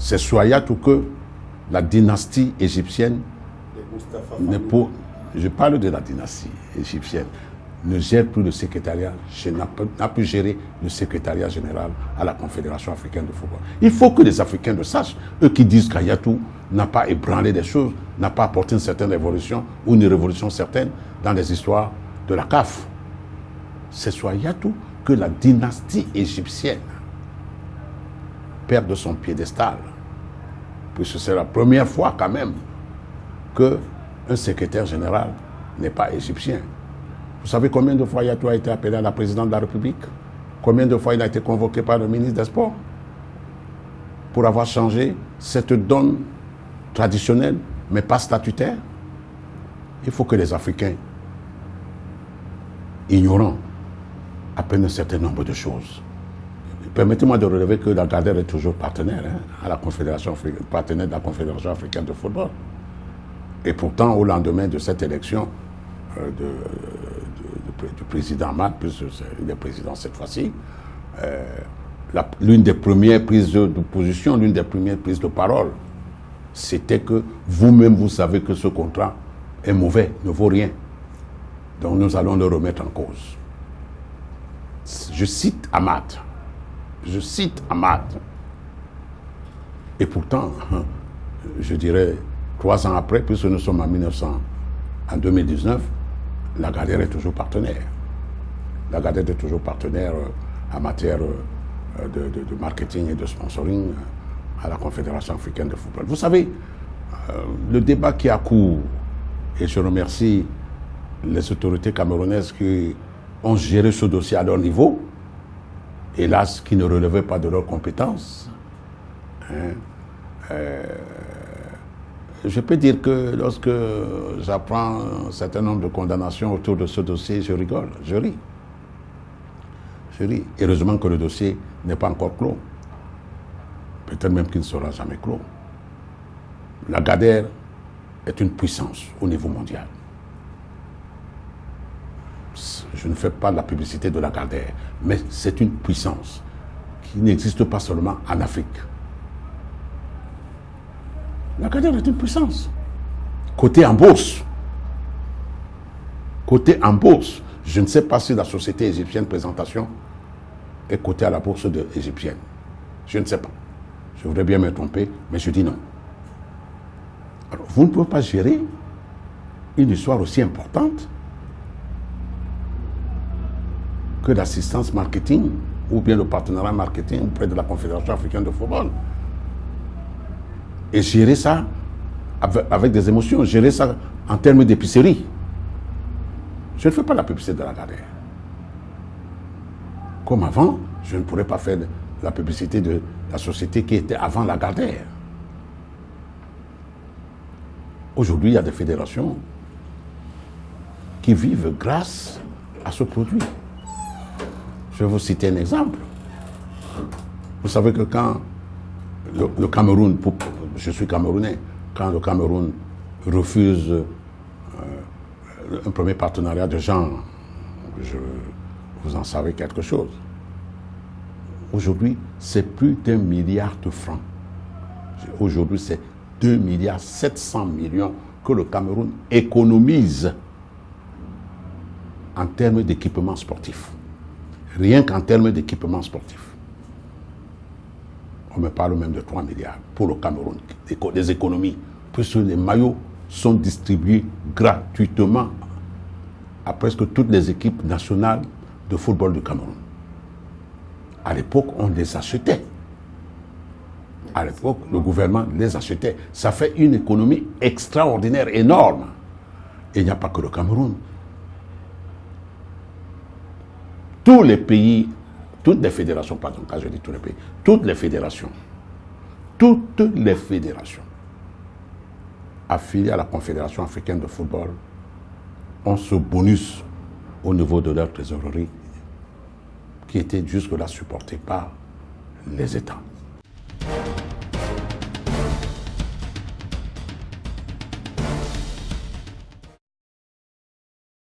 C'est sous Hayatou que la dynastie égyptienne, je parle de la dynastie égyptienne, ne gère plus le secrétariat, n'a plus géré le secrétariat général à la Confédération africaine de football. Il faut que les Africains le sachent. Eux qui disent qu'Hayatou n'a pas ébranlé des choses, n'a pas apporté une certaine révolution ou une révolution certaine dans les histoires de la CAF. C'est sous Hayatou que la dynastie égyptienne perd de son piédestal. Puisque c'est la première fois quand même qu'un secrétaire général n'est pas égyptien. Vous savez combien de fois Hayatou a été appelé à la présidence de la République? Combien de fois il a été convoqué par le ministre des Sports pour avoir changé cette donne traditionnelle, mais pas statutaire? Il faut que les Africains, ignorants, apprennent un certain nombre de choses. Permettez-moi de relever que Lagardère est toujours partenaire à la Confédération africaine, partenaire de la Confédération africaine de football. Et pourtant, au lendemain de cette élection du président Ahmad, puisque il est président cette fois-ci, l'une des premières prises de position, l'une des premières prises de parole, c'était que vous-même, vous savez que ce contrat est mauvais, ne vaut rien. Donc nous allons le remettre en cause. Je cite Ahmad. Je cite Ahmad. Et pourtant, je dirais, 3 ans après, puisque nous sommes en 2019, Lagardère est toujours partenaire. Lagardère est toujours partenaire en matière de marketing et de sponsoring à la Confédération africaine de football. Vous savez, le débat qui a cours, et je remercie les autorités camerounaises qui ont géré ce dossier à leur niveau, hélas, qui ne relevaient pas de leurs compétences. Je peux dire que lorsque j'apprends un certain nombre de condamnations autour de ce dossier, je rigole, je ris. Je ris. Heureusement que le dossier n'est pas encore clos. Peut-être même qu'il ne sera jamais clos. Lagardère est une puissance au niveau mondial. Je ne fais pas la publicité de Lagardère, mais c'est une puissance qui n'existe pas seulement en Afrique. Lagardère est une puissance. Côté en bourse. Côté en bourse. Je ne sais pas si la société égyptienne Présentation est cotée à la bourse égyptienne. Je ne sais pas. Je voudrais bien me tromper, mais je dis non. Alors, vous ne pouvez pas gérer une histoire aussi importante que l'assistance marketing ou bien le partenariat marketing auprès de la Confédération africaine de football. Et gérer ça avec des émotions, gérer ça en termes d'épicerie. Je ne fais pas la publicité de Lagardère. Comme avant, je ne pourrais pas faire la publicité de la société qui était avant Lagardère. Aujourd'hui, il y a des fédérations qui vivent grâce à ce produit. Je vais vous citer un exemple. Vous savez que quand le Cameroun, je suis camerounais, quand le Cameroun refuse un premier partenariat de genre, vous en savez quelque chose. Aujourd'hui, c'est plus d'1 milliard de francs. Aujourd'hui, c'est 2,7 milliards que le Cameroun économise en termes d'équipement sportif. Rien qu'en termes d'équipement sportif. On me parle même de 3 milliards pour le Cameroun, des économies, puisque les maillots sont distribués gratuitement à presque toutes les équipes nationales de football du Cameroun. À l'époque, on les achetait. À l'époque, le gouvernement les achetait. Ça fait une économie extraordinaire, énorme. Et il n'y a pas que le Cameroun. Tous les pays, toutes les fédérations, pardon, quand je dis tous les pays, toutes les fédérations affiliées à la Confédération africaine de football ont ce bonus au niveau de leur trésorerie qui était jusque-là supporté par les États.